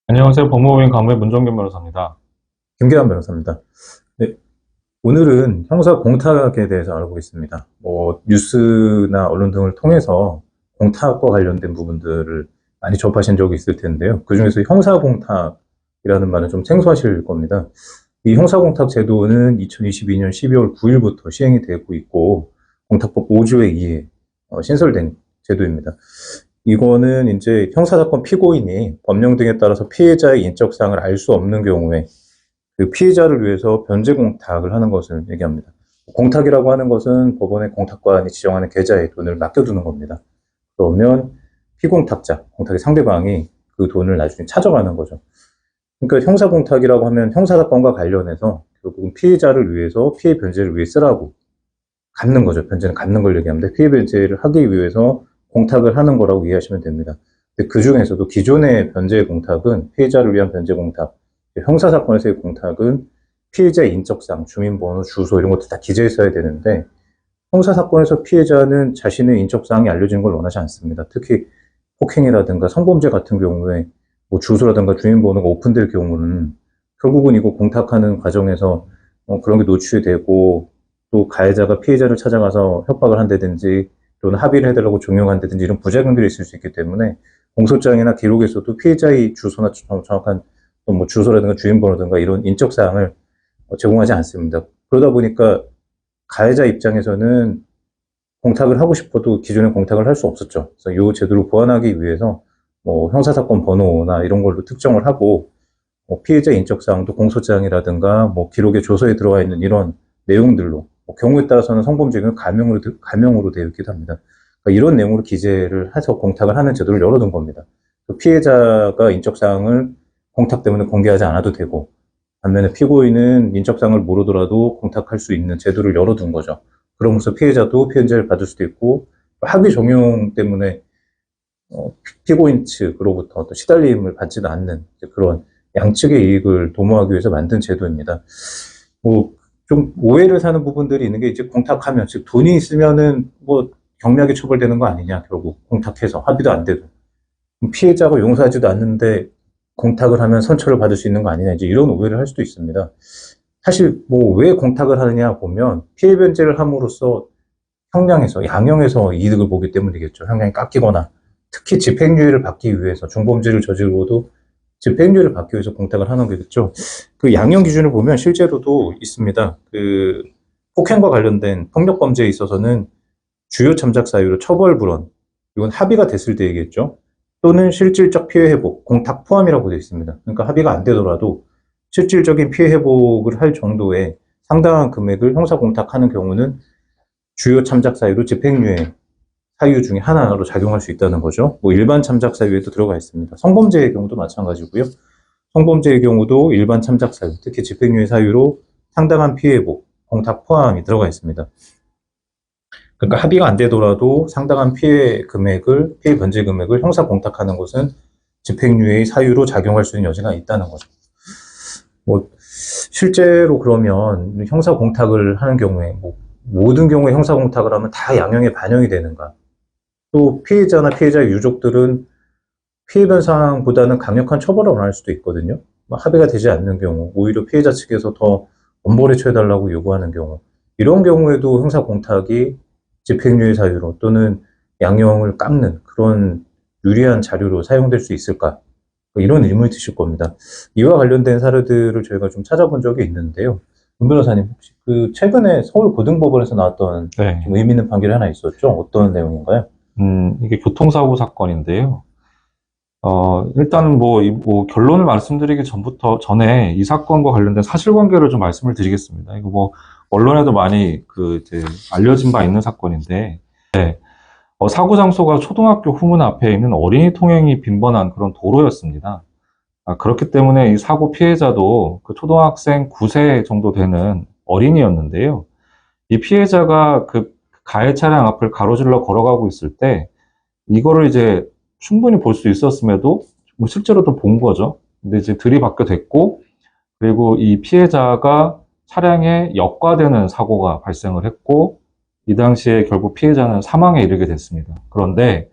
안녕하세요. 법무법인 감의 문정균 변호사입니다. 김계환 변호사입니다. 네, 오늘은 형사 공탁에 대해서 알아보겠습니다. 뉴스나 언론 등을 통해서 공탁과 관련된 부분들을 많이 접하신 적이 있을 텐데요. 그중에서 형사 공탁이라는 말은 좀 생소하실 겁니다. 이 형사 공탁 제도는 2022년 12월 9일부터 시행이 되고 있고, 공탁법 5조에 의해 신설된 제도입니다. 이거는 이제 형사사건 피고인이 법령 등에 따라서 피해자의 인적사항을 알 수 없는 경우에 그 피해자를 위해서 변제 공탁을 하는 것을 얘기합니다. 공탁이라고 하는 것은 법원의 공탁관이 지정하는 계좌에 돈을 맡겨두는 겁니다. 그러면 피공탁자, 공탁의 상대방이 그 돈을 나중에 찾아가는 거죠. 그러니까 형사공탁이라고 하면 형사사건과 관련해서 결국은 피해자를 위해서 피해 변제를 위해 쓰라고 갚는 거죠. 변제는 갚는 걸 얘기합니다. 피해 변제를 하기 위해서 공탁을 하는 거라고 이해하시면 됩니다. 근데 그 중에서도 기존의 변제 공탁은 피해자를 위한 변제 공탁, 형사사건에서의 공탁은 피해자의 인적사항, 주민번호, 주소 이런 것도 다 기재했어야 되는데 형사사건에서 피해자는 자신의 인적사항이 알려지는 걸 원하지 않습니다. 특히 폭행이라든가 성범죄 같은 경우에 뭐 주소라든가 주민번호가 오픈될 경우는 결국은 이거 공탁하는 과정에서 그런 게 노출이 되고 또 가해자가 피해자를 찾아가서 협박을 한다든지 또는 합의를 해달라고 종용한다든지 이런 부작용들이 있을 수 있기 때문에 공소장이나 기록에서도 피해자의 주소나 정확한 뭐 주소라든가 주민번호든가 이런 인적사항을 제공하지 않습니다. 그러다 보니까 가해자 입장에서는 공탁을 하고 싶어도 기존에 공탁을 할 수 없었죠. 그래서 이 제도를 보완하기 위해서 뭐 형사사건 번호나 이런 걸로 특정을 하고 피해자 인적사항도 공소장이라든가 뭐 기록에 조서에 들어와 있는 이런 내용들로 경우에 따라서는 성범죄는 가명으로 되어 있기도 합니다. 그러니까 이런 내용으로 기재를 해서 공탁을 하는 제도를 열어둔 겁니다. 피해자가 인적사항을 공탁 때문에 공개하지 않아도 되고 반면에 피고인은 인적사항을 모르더라도 공탁할 수 있는 제도를 열어둔 거죠. 그러면서 피해자도 피해자를 받을 수도 있고 합의 종용 때문에 피고인 측으로부터 또 시달림을 받지도 않는 그런 양측의 이익을 도모하기 위해서 만든 제도입니다. 좀 오해를 사는 부분들이 있는 게 이제 공탁하면 즉 돈이 있으면은 뭐 경미하게 처벌되는 거 아니냐 결국 공탁해서 합의도 안 되고 피해자가 용서하지도 않는데 공탁을 하면 선처를 받을 수 있는 거 아니냐 이제 이런 오해를 할 수도 있습니다. 사실 뭐 왜 공탁을 하느냐 보면 피해 변제를 함으로써 형량에서 양형에서 이득을 보기 때문이겠죠. 형량이 깎이거나 특히 집행유예를 받기 위해서 중범죄를 저지르고도 집행유예를 받기 위해서 공탁을 하는 거겠죠. 그 양형 기준을 보면 실제로도 있습니다. 그 폭행과 관련된 폭력 범죄에 있어서는 주요 참작 사유로 처벌 불원, 이건 합의가 됐을 때 얘기했죠. 또는 실질적 피해 회복, 공탁 포함이라고 되어 있습니다. 그러니까 합의가 안 되더라도 실질적인 피해 회복을 할 정도의 상당한 금액을 형사 공탁하는 경우는 주요 참작 사유로 집행유예 사유 중에 하나로 작용할 수 있다는 거죠. 뭐 일반 참작 사유에도 들어가 있습니다. 성범죄의 경우도 마찬가지고요. 성범죄의 경우도 일반 참작 사유, 특히 집행유예 사유로 상당한 피해 회복, 공탁 포함이 들어가 있습니다. 그러니까 합의가 안 되더라도 상당한 피해 변제 금액을 형사 공탁하는 것은 집행유예의 사유로 작용할 수 있는 여지가 있다는 거죠. 실제로 그러면 형사 공탁을 하는 경우에 모든 경우에 형사 공탁을 하면 다 양형에 반영이 되는가? 또 피해자나 피해자의 유족들은 피해 변상보다는 강력한 처벌을 원할 수도 있거든요. 합의가 되지 않는 경우, 오히려 피해자 측에서 더 엄벌에 처해달라고 요구하는 경우, 이런 경우에도 형사 공탁이 집행유예 사유로 또는 양형을 깎는 그런 유리한 자료로 사용될 수 있을까? 이런 의문이 드실 겁니다. 이와 관련된 사례들을 저희가 좀 찾아본 적이 있는데요. 문 변호사님, 혹시 그 최근에 서울고등법원에서 나왔던 네. 좀 의미 있는 판결이 하나 있었죠? 어떤 내용인가요? 이게 교통사고 사건인데요. 일단 결론을 말씀드리기 전에 이 사건과 관련된 사실관계를 좀 말씀을 드리겠습니다. 이거 언론에도 많이 이제 알려진 바 있는 사건인데, 네. 사고 장소가 초등학교 후문 앞에 있는 어린이 통행이 빈번한 그런 도로였습니다. 그렇기 때문에 이 사고 피해자도 그 초등학생 9세 정도 되는 어린이였는데요. 이 피해자가 그 가해 차량 앞을 가로질러 걸어가고 있을 때 이거를 이제 충분히 볼 수 있었음에도 실제로도 본 거죠. 근데 이제 들이받게 됐고, 그리고 이 피해자가 차량에 역과되는 사고가 발생을 했고, 이 당시에 결국 피해자는 사망에 이르게 됐습니다. 그런데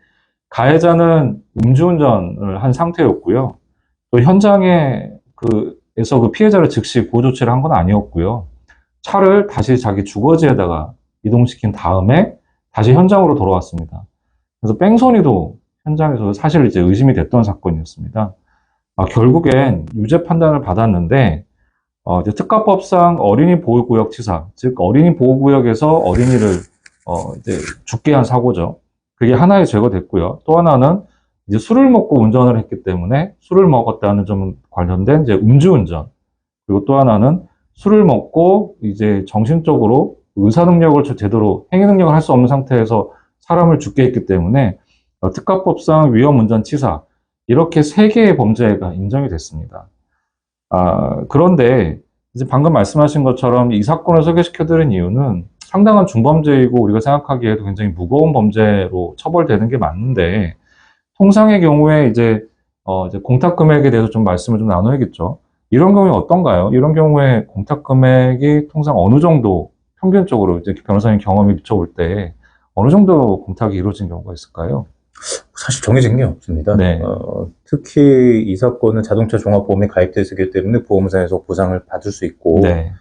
가해자는 음주운전을 한 상태였고요. 또 현장에서 그 피해자를 즉시 구호 조치를 한 건 아니었고요. 차를 다시 자기 주거지에다가 이동시킨 다음에 다시 현장으로 돌아왔습니다. 그래서 뺑소니도 현장에서 사실 이제 의심이 됐던 사건이었습니다. 결국엔 유죄 판단을 받았는데, 이제 특가법상 어린이 보호구역 치사, 즉 어린이 보호구역에서 어린이를 이제 죽게 한 사고죠. 그게 하나의 제거됐고요. 또 하나는 이제 술을 먹고 운전을 했기 때문에 술을 먹었다는 점 관련된 이제 음주운전. 그리고 또 하나는 술을 먹고 이제 정신적으로 의사 능력을 제대로 행위 능력을 할 수 없는 상태에서 사람을 죽게 했기 때문에 특가법상 위험운전 치사 이렇게 세 개의 범죄가 인정이 됐습니다. 그런데 이제 방금 말씀하신 것처럼 이 사건을 소개시켜드린 이유는 상당한 중범죄이고 우리가 생각하기에도 굉장히 무거운 범죄로 처벌되는 게 맞는데 통상의 경우에 이제 공탁 금액에 대해서 좀 말씀을 좀 나눠야겠죠. 이런 경우에 어떤가요? 이런 경우에 공탁 금액이 통상 어느 정도 평균적으로 이제 변호사님 경험이 비춰볼 때 어느 정도 공탁이 이루어진 경우가 있을까요? 사실 정해진 게 없습니다. 네. 특히 이 사건은 자동차 종합보험에 가입되어 있기 때문에 보험사에서 보상을 받을 수 있고, 네.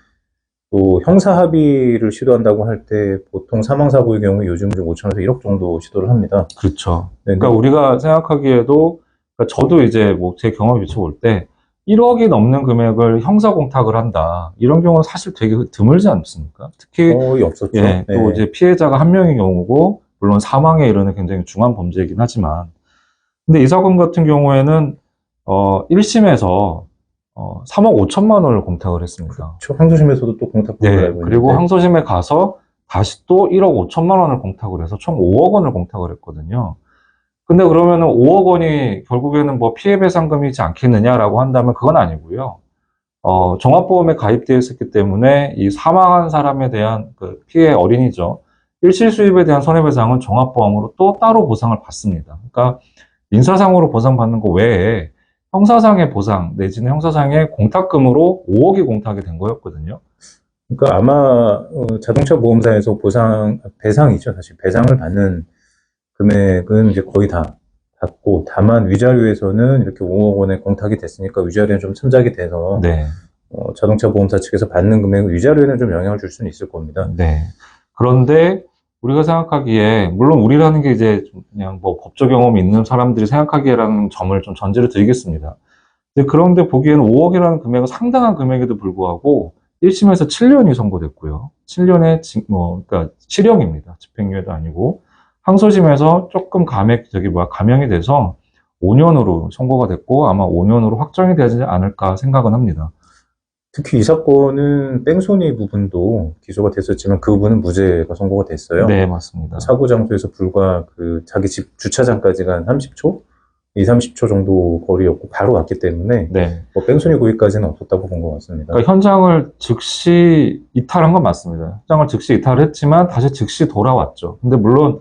또 형사 합의를 시도한다고 할 때 보통 사망사고의 경우 요즘 좀 5천에서 1억 정도 시도를 합니다. 그렇죠. 네, 그러니까 우리가 생각하기에도, 그러니까 저도 이제 뭐 제 경험을 비춰볼 때 1억이 넘는 금액을 형사 공탁을 한다. 이런 경우는 사실 되게 드물지 않습니까? 특히 거의 없었죠. 예, 또 네. 이제 피해자가 한 명의 경우고, 물론 사망에 이르는 굉장히 중한 범죄이긴 하지만, 근데 이 사건 같은 경우에는 1심에서 3억 5천만 원을 공탁을 했습니다. 항소심에서도 또 공탁법을 네, 알고 그리고 있는데, 항소심에 가서 다시 또 1억 5천만 원을 공탁을 해서 총 5억 원을 공탁을 했거든요. 근데 그러면은 5억 원이 결국에는 뭐 피해배상금이지 않겠느냐라고 한다면 그건 아니고요. 종합보험에 가입되어 있었기 때문에 이 사망한 사람에 대한 그 피해 어린이죠. 일실 수입에 대한 손해배상은 종합보험으로 또 따로 보상을 받습니다. 그러니까 민사상으로 보상받는 거 외에 형사상의 보상 내지는 형사상의 공탁금으로 5억이 공탁이 된 거였거든요. 그러니까 아마 자동차 보험사에서 배상이죠. 사실 배상을 받는 금액은 이제 거의 다 받고, 다만 위자료에서는 이렇게 5억 원의 공탁이 됐으니까 위자료는 좀 참작이 돼서 네. 자동차 보험사 측에서 받는 금액은 위자료에는 좀 영향을 줄 수는 있을 겁니다. 네. 그런데 우리가 생각하기에, 물론 우리라는 게 이제 그냥 뭐 법조 경험이 있는 사람들이 생각하기에라는 점을 좀 전제를 드리겠습니다. 그런데 보기에는 5억이라는 금액은 상당한 금액에도 불구하고 1심에서 7년이 선고됐고요. 7년의 그러니까 실형입니다. 집행유예도 아니고 항소심에서 조금 감형이 돼서 5년으로 선고가 됐고 아마 5년으로 확정이 되지 않을까 생각은 합니다. 특히 이 사건은 뺑소니 부분도 기소가 됐었지만 그 부분은 무죄가 선고가 됐어요. 네, 맞습니다. 사고 장소에서 불과 자기 집 주차장까지가 한 30초? 2, 30초 정도 거리였고 바로 왔기 때문에 네. 뭐 뺑소니 고의까지는 없었다고 본 것 같습니다. 그러니까 현장을 즉시 이탈한 건 맞습니다. 현장을 즉시 이탈을 했지만 다시 즉시 돌아왔죠. 근데 물론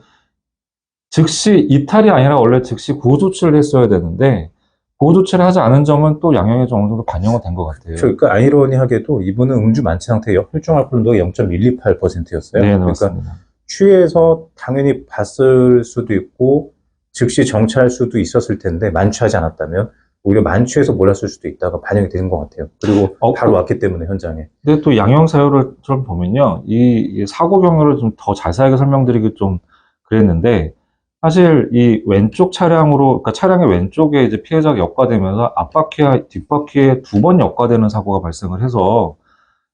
즉시 이탈이 아니라 원래 즉시 구호 조치를 했어야 되는데 구호 조치를 하지 않은 점은 또 양형에 좀 어느 정도 반영은 된 것 같아요. 그러니까 아이러니하게도 이분은 음주 만취 상태에 혈중 알코올도가 0.128%였어요. 네, 그러니까 맞습니다. 취해서 당연히 봤을 수도 있고 즉시 정차할 수도 있었을 텐데 만취하지 않았다면 오히려 만취해서 몰랐을 수도 있다가 반영이 되는 것 같아요. 그리고 바로 왔기 때문에 현장에. 근데 또 양형 사유를 좀 보면요, 이 사고 경로를 좀 더 자세하게 설명드리기 좀 그랬는데 사실 이 왼쪽 차량으로, 그러니까 차량의 왼쪽에 이제 피해자가 역과되면서 앞바퀴와 뒷바퀴에 2번 역과되는 사고가 발생을 해서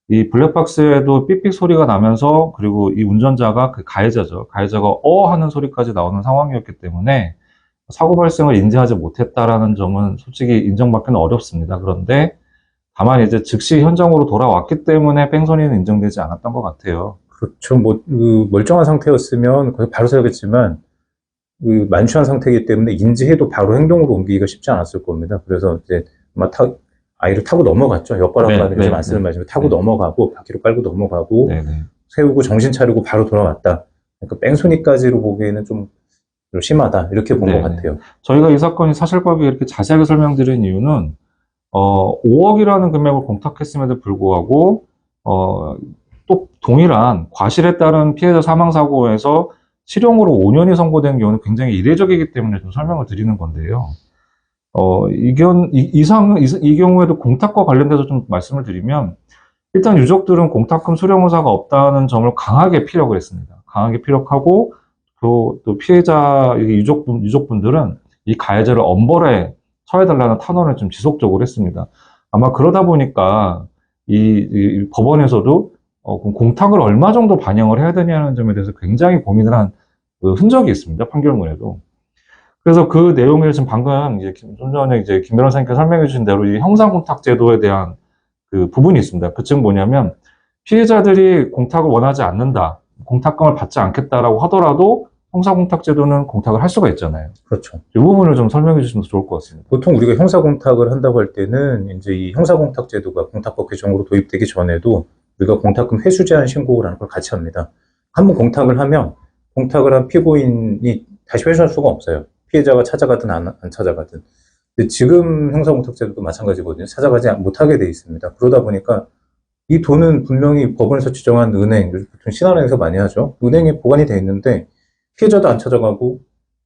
이 블랙박스에도 삑삑 소리가 나면서 그리고 이 운전자가 그 가해자죠. 가해자가 하는 소리까지 나오는 상황이었기 때문에 사고 발생을 인지하지 못했다라는 점은 솔직히 인정받기는 어렵습니다. 그런데 다만 이제 즉시 현장으로 돌아왔기 때문에 뺑소니는 인정되지 않았던 것 같아요. 그렇죠. 멀쩡한 상태였으면 거의 바로 세우겠지만 만취한 상태이기 때문에 인지해도 바로 행동으로 옮기기가 쉽지 않았을 겁니다. 그래서 이제 아마 아이를 타고 넘어갔죠. 역과락과를 이제 말씀을 마시면 타고 넘어가고 바퀴로 깔고 넘어가고 세우고 정신 차리고 바로 돌아왔다. 그러니까 뺑소니까지로 보기에는 좀 심하다 이렇게 본 것 같아요. 저희가 이 사건이 사실관계 이렇게 자세하게 설명드린 이유는 5억이라는 금액을 공탁했음에도 불구하고 또 동일한 과실에 따른 피해자 사망사고에서 실형으로 5년이 선고된 경우는 굉장히 이례적이기 때문에 좀 설명을 드리는 건데요. 이 경우에도 공탁과 관련돼서 좀 말씀을 드리면, 일단 유족들은 공탁금 수령 의사가 없다는 점을 강하게 피력을 했습니다. 강하게 피력하고, 또 피해자, 유족분들은 이 가해자를 엄벌에 처해달라는 탄원을 좀 지속적으로 했습니다. 아마 그러다 보니까 이 법원에서도 그럼 공탁을 얼마 정도 반영을 해야 되냐는 점에 대해서 굉장히 고민을 한 그 흔적이 있습니다. 판결문에도. 그래서 그 내용을 지금 방금 좀 전에 김 변호사님께서 설명해 주신 대로 이 형사공탁 제도에 대한 그 부분이 있습니다. 그 즉 뭐냐면 피해자들이 공탁을 원하지 않는다, 공탁금을 받지 않겠다라고 하더라도 형사공탁 제도는 공탁을 할 수가 있잖아요. 그렇죠. 이 부분을 좀 설명해 주시면 좋을 것 같습니다. 보통 우리가 형사공탁을 한다고 할 때는 이제 이 형사공탁 제도가 공탁법 개정으로 도입되기 전에도 우리가 공탁금 회수 제한 신고라는 걸 같이 합니다. 한번 공탁을 하면 공탁을 한 피고인이 다시 회수할 수가 없어요. 피해자가 찾아가든 안 찾아가든. 근데 지금 형사공탁 제도도 마찬가지거든요. 찾아가지 못하게 돼 있습니다. 그러다 보니까 이 돈은 분명히 법원에서 지정한 은행, 요즘 보통 신한은행에서 많이 하죠. 은행에 보관이 돼 있는데 피해자도 안 찾아가고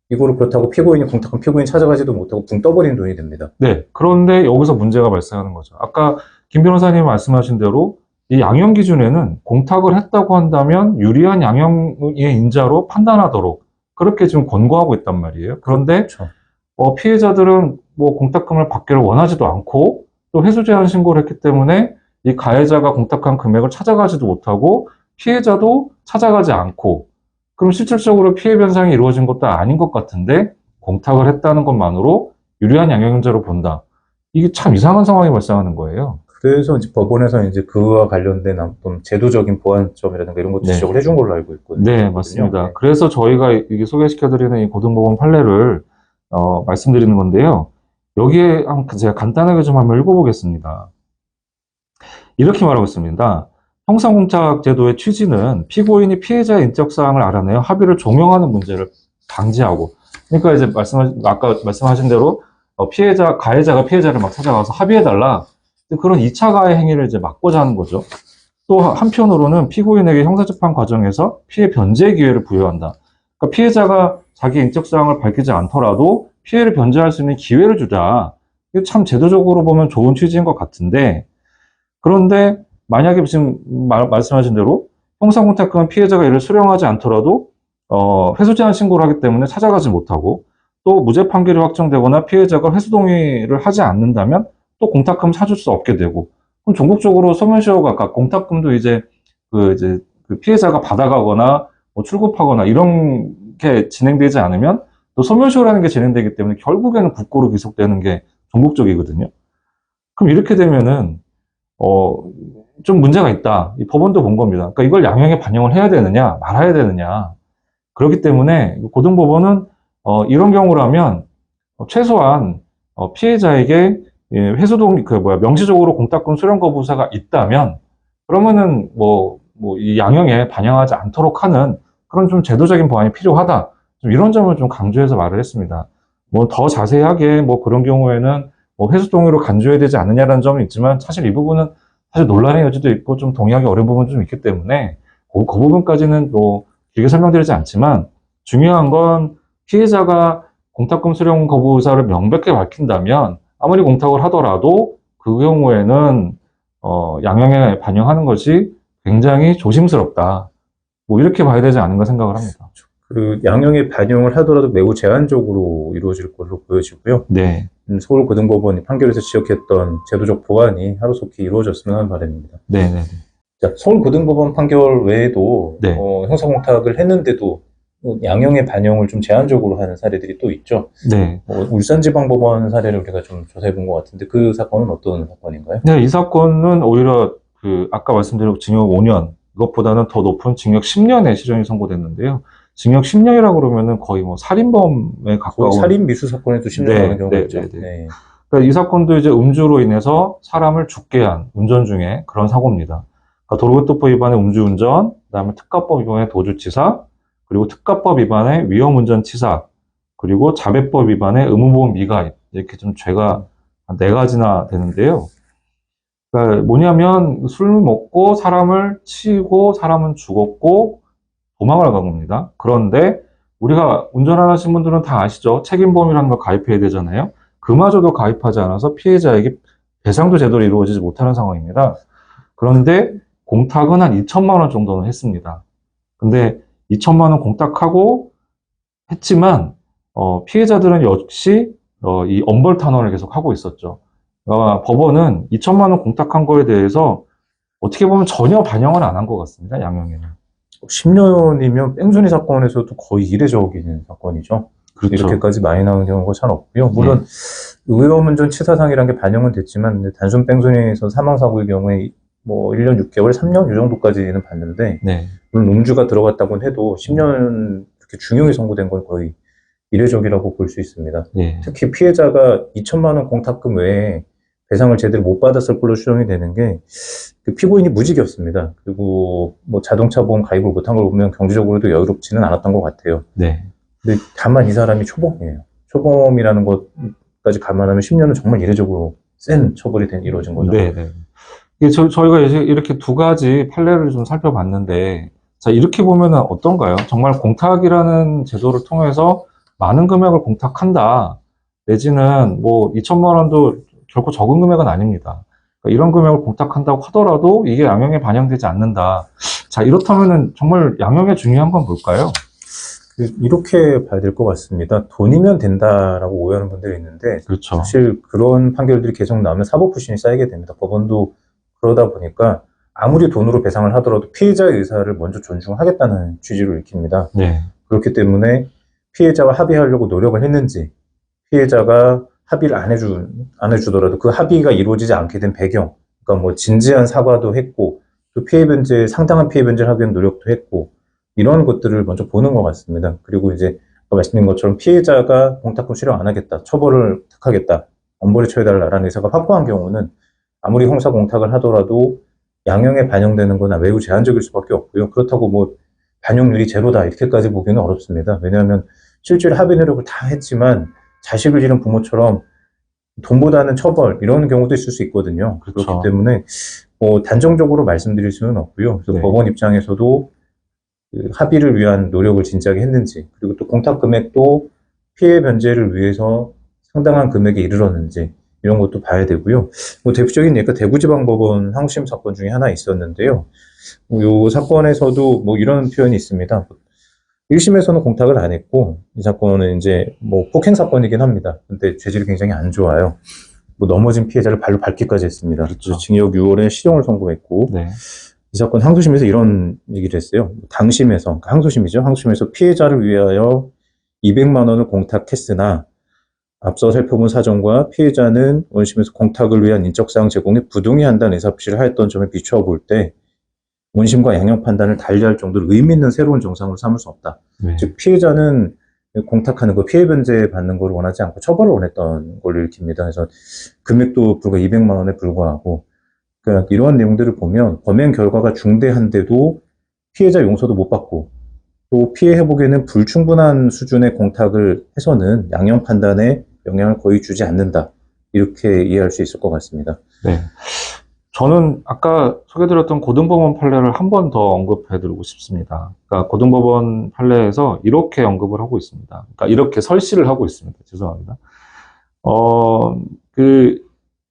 이거를 그렇다고 피고인이 공탁한 피고인 찾아가지도 못하고 붕 떠버린 돈이 됩니다. 네. 그런데 여기서 문제가 발생하는 거죠. 아까 김 변호사님이 말씀하신 대로 이 양형 기준에는 공탁을 했다고 한다면 유리한 양형의 인자로 판단하도록 그렇게 지금 권고하고 있단 말이에요. 그런데 그렇죠. 피해자들은 뭐 공탁금을 받기를 원하지도 않고 또 회수 제한 신고를 했기 때문에 이 가해자가 공탁한 금액을 찾아가지도 못하고 피해자도 찾아가지 않고 그럼 실질적으로 피해 변상이 이루어진 것도 아닌 것 같은데 공탁을 했다는 것만으로 유리한 양형인자로 본다. 이게 참 이상한 상황이 발생하는 거예요. 그래서 이제 법원에서 이제 그와 관련된 어떤 제도적인 보완점이라든가 이런 것도 네. 지적을 해준 걸로 알고 있거든요. 네, 맞습니다. 네. 그래서 저희가 이게 소개시켜드리는 이 고등법원 판례를 말씀드리는 건데요. 여기에 제가 간단하게 좀 한번 읽어보겠습니다. 이렇게 말하고 있습니다. 형사공탁 제도의 취지는 피고인이 피해자의 인적사항을 알아내어 합의를 종용하는 문제를 방지하고, 그러니까 이제 아까 말씀하신 대로 가해자가 피해자를 막 찾아가서 합의해달라. 그런 2차 가해 행위를 이제 막고자 하는 거죠. 또 한편으로는 피고인에게 형사재판 과정에서 피해 변제의 기회를 부여한다. 그러니까 피해자가 자기 인적사항을 밝히지 않더라도 피해를 변제할 수 있는 기회를 주자. 이게 참 제도적으로 보면 좋은 취지인 것 같은데, 그런데 만약에 지금 말씀하신 대로 형사공탁금은 피해자가 이를 수령하지 않더라도 회수 제한 신고를 하기 때문에 찾아가지 못하고 또 무죄 판결이 확정되거나 피해자가 회수 동의를 하지 않는다면 또 공탁금 찾을 수 없게 되고, 그럼 전국적으로 소멸시효가 공탁금도 이제 그 피해자가 받아가거나 뭐 출급하거나 이런 게 진행되지 않으면 또 소멸시효라는 게 진행되기 때문에 결국에는 국고로 귀속되는 게 전국적이거든요. 그럼 이렇게 되면은 좀 문제가 있다. 이 법원도 본 겁니다. 그러니까 이걸 양형에 반영을 해야 되느냐, 말아야 되느냐. 그렇기 때문에 고등법원은 이런 경우라면 최소한 피해자에게 명시적으로 공탁금 수령 거부 의사가 있다면 그러면은 이 양형에 반영하지 않도록 하는 그런 좀 제도적인 보완이 필요하다. 좀 이런 점을 좀 강조해서 말을 했습니다. 뭐 더 자세하게 그런 경우에는 회수 동의로 간주해야 되지 않느냐라는 점은 있지만 사실 이 부분은 사실 논란의 여지도 있고 좀 동의하기 어려운 부분도 좀 있기 때문에 그 부분까지는 길게 설명드리지 않지만 중요한 건 피해자가 공탁금 수령 거부 의사를 명백하게 밝힌다면 아무리 공탁을 하더라도 그 경우에는 양형에 반영하는 것이 굉장히 조심스럽다. 이렇게 봐야 되지 않은가 생각을 합니다. 그 양형에 반영을 하더라도 매우 제한적으로 이루어질 걸로 보여지고요. 네. 서울고등법원이 판결에서 지적했던 제도적 보완이 하루속히 이루어졌으면 하는 바람입니다. 네. 자, 서울고등법원 판결 외에도 네. 형사공탁을 했는데도 양형의 반영을 좀 제한적으로 하는 사례들이 또 있죠. 네. 울산지방법원 사례를 우리가 좀 조사해 본 것 같은데 그 사건은 어떤 사건인가요? 네, 이 사건은 오히려 아까 말씀드린 징역 5년, 이것보다는 더 높은 징역 10년의 실형이 선고됐는데요. 징역 10년이라고 그러면은 거의 살인범에 가까운. 살인 미수 사건에도 10년 가는 경우가 있죠. 네. 그러니까 이 사건도 이제 음주로 인해서 사람을 죽게 한 운전 중에 그런 사고입니다. 그러니까 도로교통법 위반의 음주운전, 그다음에 특가법 위반의 도주치사, 그리고 특가법 위반의 위험운전치사, 그리고 자배법 위반의 의무보험 미가입, 이렇게 좀 죄가 한 4가지나 되는데요. 그러니까 뭐냐면 술을 먹고 사람을 치고 사람은 죽었고 도망을 간 겁니다. 그런데 우리가 운전하시는 분들은 다 아시죠? 책임보험이라는 걸 가입해야 되잖아요. 그마저도 가입하지 않아서 피해자에게 배상도 제대로 이루어지지 못하는 상황입니다. 그런데 공탁은 한 2천만 원 정도는 했습니다. 근데 2천만 원 공탁하고 했지만 피해자들은 역시 이 엄벌 탄원을 계속 하고 있었죠. 법원은 2천만 원 공탁한 거에 대해서 어떻게 보면 전혀 반영을 안 한 것 같습니다. 양형에는. 10년이면 뺑소니 사건에서도 거의 이례적인 사건이죠. 그렇죠. 이렇게까지 많이 나오는 경우가 잘 없고요. 물론 의료문전 치사상이라는 게 반영은 됐지만 단순 뺑소니에서 사망사고의 경우에 뭐 1년 6개월, 3년 이 정도까지는 봤는데 네. 물론 음주가 들어갔다고는 해도 10년 이렇게 중형이 선고된 건 거의 이례적이라고 볼 수 있습니다. 네. 특히 피해자가 2천만 원 공탁금 외에 배상을 제대로 못 받았을 걸로 추정이 되는 게 그 피고인이 무직이었습니다. 그리고 뭐 자동차 보험 가입을 못한 걸 보면 경제적으로도 여유롭지는 않았던 것 같아요. 네. 근데 다만 이 사람이 초범이에요. 초범이라는 것까지 감안하면 10년은 정말 이례적으로 센 처벌이 이루어진 거죠. 네. 네. 이게 저희가 이렇게 두 가지 판례를 좀 살펴봤는데, 자, 이렇게 보면은 어떤가요? 정말 공탁이라는 제도를 통해서 많은 금액을 공탁한다. 내지는 뭐 2천만 원도 결코 적은 금액은 아닙니다. 그러니까 이런 금액을 공탁한다고 하더라도 이게 양형에 반영되지 않는다. 자, 이렇다면은 정말 양형의 중요한 건 뭘까요? 이렇게 봐야 될 것 같습니다. 돈이면 된다라고 오해하는 분들이 있는데 그렇죠. 사실 그런 판결들이 계속 나오면 사법 불신이 쌓이게 됩니다. 법원도 그러다 보니까 아무리 돈으로 배상을 하더라도 피해자의 의사를 먼저 존중하겠다는 취지로 읽힙니다. 네. 그렇기 때문에 피해자와 합의하려고 노력을 했는지, 피해자가 합의를 안 해주더라도 그 합의가 이루어지지 않게 된 배경, 그러니까 뭐 진지한 사과도 했고, 또 상당한 피해 변제를 하기 위한 노력도 했고, 이런 것들을 먼저 보는 것 같습니다. 그리고 이제 아까 말씀드린 것처럼 피해자가 공탁금 수령 안 하겠다, 처벌을 택하겠다, 엄벌에 처해달라라는 의사가 확고한 경우는 아무리 형사 공탁을 하더라도 양형에 반영되는 거나 매우 제한적일 수밖에 없고요. 그렇다고 뭐 반영률이 제로다 이렇게까지 보기는 어렵습니다. 왜냐하면 실제로 합의 노력을 다 했지만 자식을 잃은 부모처럼 돈보다는 처벌 이런 경우도 있을 수 있거든요. 그렇죠. 그렇기 때문에 뭐 단정적으로 말씀드릴 수는 없고요. 그래서 네. 법원 입장에서도 그 합의를 위한 노력을 진지하게 했는지, 그리고 또 공탁 금액도 피해 변제를 위해서 상당한 금액에 이르렀는지 이런 것도 봐야 되고요. 뭐 대표적인 예가 대구지방법원 항소심 사건 중에 하나 있었는데요. 이 사건에서도 뭐 이런 표현이 있습니다. 1심에서는 공탁을 안 했고, 이 사건은 이제 뭐 폭행 사건이긴 합니다. 근데 죄질이 굉장히 안 좋아요. 뭐 넘어진 피해자를 발로 밟기까지 했습니다. 그렇죠. 징역 6월에 실형을 선고했고, 네. 이 사건 항소심에서 이런 얘기를 했어요. 당심에서, 그러니까 항소심이죠. 항소심에서 피해자를 위하여 200만 원을 공탁했으나 앞서 살펴본 사정과 피해자는 원심에서 공탁을 위한 인적사항 제공에 부동의한다는 의사표시를 하였던 점에 비추어 볼 때 원심과 양형 판단을 달리할 정도로 의미 있는 새로운 정상으로 삼을 수 없다. 네. 즉 피해자는 공탁하는 거, 피해 변제 받는 걸 원하지 않고 처벌을 원했던 걸로 읽힙니다. 그래서 금액도 불과 200만 원에 불과하고, 그러니까 이러한 내용들을 보면 범행 결과가 중대한데도 피해자 용서도 못 받고 또 피해 회복에는 불충분한 수준의 공탁을 해서는 양형 판단에 영향을 거의 주지 않는다. 이렇게 이해할 수 있을 것 같습니다. 네. 저는 아까 소개드렸던 고등법원 판례를 한 번 더 언급해드리고 싶습니다. 그러니까 고등법원 판례에서 이렇게 언급을 하고 있습니다. 그러니까 이렇게 설시를 하고 있습니다. 죄송합니다. 그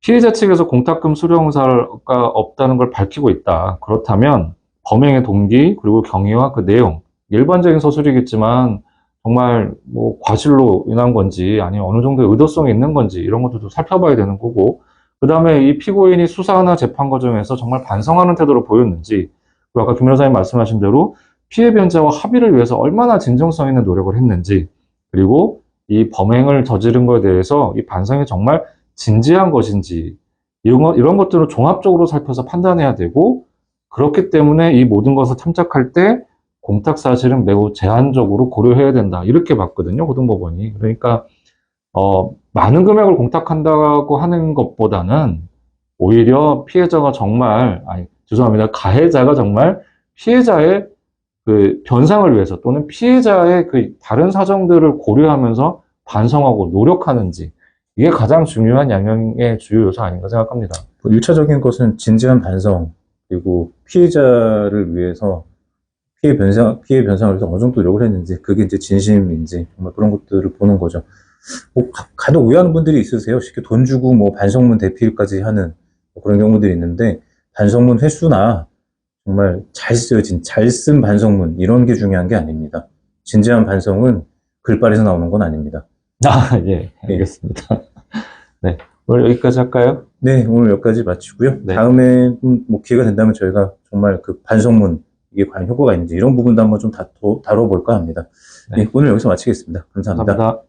피해자 측에서 공탁금 수령 의사가 없다는 걸 밝히고 있다. 그렇다면 범행의 동기 그리고 경위와 그 내용, 일반적인 서술이겠지만 정말 뭐 과실로 인한 건지 아니면 어느 정도의 의도성이 있는 건지 이런 것들도 살펴봐야 되는 거고, 그 다음에 이 피고인이 수사나 재판 과정에서 정말 반성하는 태도를 보였는지, 그리고 아까 김 변호사님 말씀하신 대로 피해 변제와 합의를 위해서 얼마나 진정성 있는 노력을 했는지, 그리고 이 범행을 저지른 것에 대해서 이 반성이 정말 진지한 것인지, 이런 것들을 종합적으로 살펴서 판단해야 되고, 그렇기 때문에 이 모든 것을 탐색할 때 공탁 사실은 매우 제한적으로 고려해야 된다. 이렇게 봤거든요, 고등법원이. 그러니까 많은 금액을 공탁한다고 하는 것보다는 오히려 피해자가 정말, 죄송합니다. 가해자가 정말 피해자의 그 변상을 위해서 또는 피해자의 그 다른 사정들을 고려하면서 반성하고 노력하는지, 이게 가장 중요한 양형의 주요 요소 아닌가 생각합니다. 1차적인 것은 진지한 반성, 그리고 피해자를 위해서 피해 변상을 위해서 어느 정도 노력을 했는지, 그게 이제 진심인지, 정말 그런 것들을 보는 거죠. 뭐 간혹 오해하는 분들이 있으세요. 쉽게 돈 주고 뭐 반성문 대필까지 하는 뭐 그런 경우들이 있는데, 반성문 횟수나 정말 잘 쓰여진, 잘 쓴 반성문, 이런 게 중요한 게 아닙니다. 진지한 반성은 글발에서 나오는 건 아닙니다. 아, 예, 알겠습니다. 네, 오늘 여기까지 할까요? 네, 오늘 여기까지 마치고요. 네. 다음에 뭐 기회가 된다면 저희가 정말 그 반성문, 이게 과연 효과가 있는지 이런 부분도 한번 좀 다뤄볼까 합니다. 네. 네, 오늘 여기서 마치겠습니다. 감사합니다. 감사합니다.